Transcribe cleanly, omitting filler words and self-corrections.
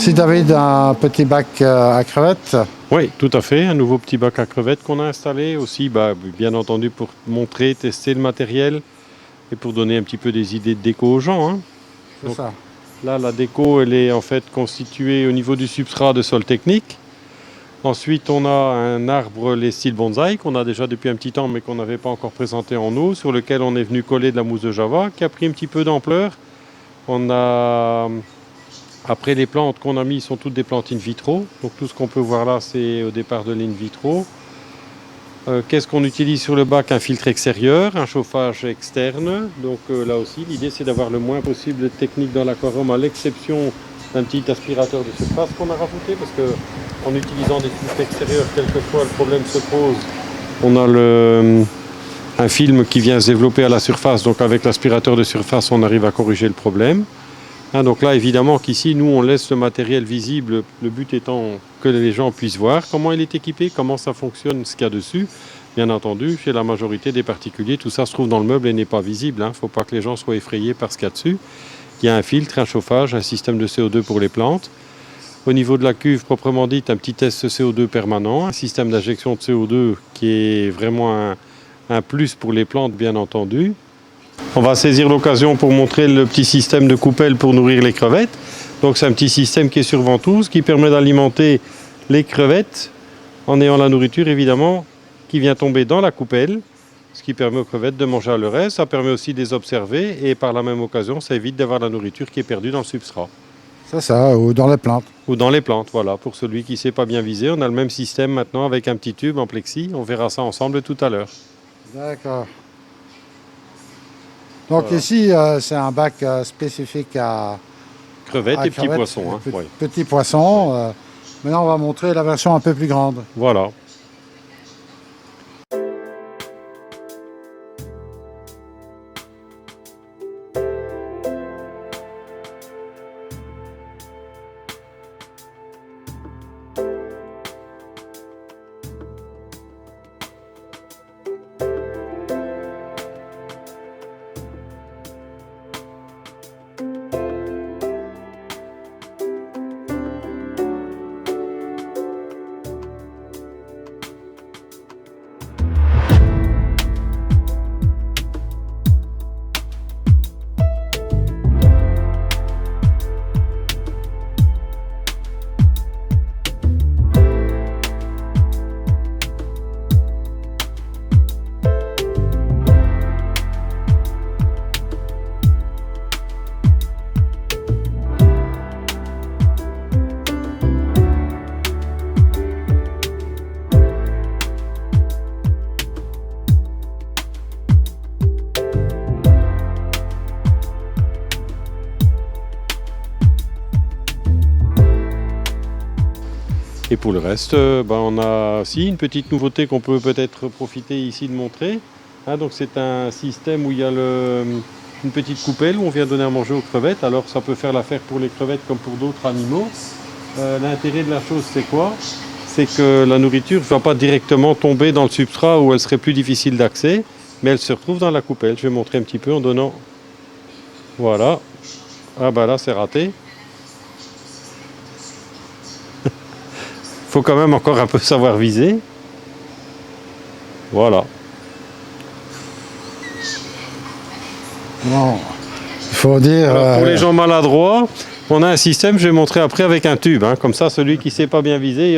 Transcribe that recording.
ici, David, un petit bac à crevettes. Oui, tout à fait. Un nouveau petit bac à crevettes qu'on a installé aussi, bien entendu pour montrer, tester le matériel et pour donner un petit peu des idées de déco aux gens, hein. C'est Donc, ça. là, la déco, elle est en fait constituée au niveau du substrat de sol technique. Ensuite, on a un arbre, les styles bonsaï, qu'on a déjà depuis un petit temps, mais qu'on n'avait pas encore présenté en eau, sur lequel on est venu coller de la mousse de Java, qui a pris un petit peu d'ampleur. On a... Après, les plantes qu'on a mises sont toutes des plantes in vitro. Donc tout ce qu'on peut voir là, c'est au départ de l'in vitro. Qu'est-ce qu'on utilise sur le bac? Un filtre extérieur, un chauffage externe. Donc là aussi, l'idée c'est d'avoir le moins possible de technique dans l'aquarium, à l'exception d'un petit aspirateur de surface qu'on a rajouté, parce que en utilisant des filtres extérieurs, quelquefois le problème se pose. On a un film qui vient se développer à la surface, donc avec l'aspirateur de surface, on arrive à corriger le problème. Donc là, évidemment qu'ici, nous, on laisse le matériel visible, le but étant que les gens puissent voir comment il est équipé, comment ça fonctionne, ce qu'il y a dessus. Bien entendu, chez la majorité des particuliers, tout ça se trouve dans le meuble et n'est pas visible. Il ne faut pas que les gens soient effrayés par ce qu'il y a dessus. Il y a un filtre, un chauffage, un système de CO2 pour les plantes. Au niveau de la cuve, proprement dite, un petit test CO2 permanent, un système d'injection de CO2 qui est vraiment un plus pour les plantes, bien entendu. On va saisir l'occasion pour montrer le petit système de coupelle pour nourrir les crevettes. Donc c'est un petit système qui est sur ventouse, qui permet d'alimenter les crevettes en ayant la nourriture évidemment qui vient tomber dans la coupelle, ce qui permet aux crevettes de manger à leur aise. Ça permet aussi de les observer et par la même occasion, ça évite d'avoir la nourriture qui est perdue dans le substrat. C'est ça, ou dans les plantes. Ou dans les plantes, voilà. Pour celui qui ne sait pas bien viser, on a le même système maintenant avec un petit tube en plexi. On verra ça ensemble tout à l'heure. D'accord. Donc Voilà. ici, c'est un bac spécifique à Crevettes et petits crevettes, poissons. Hein. Oui. petits poissons. Maintenant, on va montrer la version un peu plus grande. Voilà. Et pour le reste, on a aussi une petite nouveauté qu'on peut peut-être profiter ici de montrer. Donc c'est un système où il y a une petite coupelle où on vient donner à manger aux crevettes. Alors ça peut faire l'affaire pour les crevettes comme pour d'autres animaux. L'intérêt de la chose c'est quoi? C'est que la nourriture ne va pas directement tomber dans le substrat où elle serait plus difficile d'accès, mais elle se retrouve dans la coupelle. Je vais montrer un petit peu en donnant... Voilà. Ah là c'est raté. Faut quand même encore un peu savoir viser. Voilà. Bon, il faut dire... Alors, pour les gens maladroits, on a un système, je vais montrer après avec un tube. Comme ça, celui qui ne sait pas bien viser,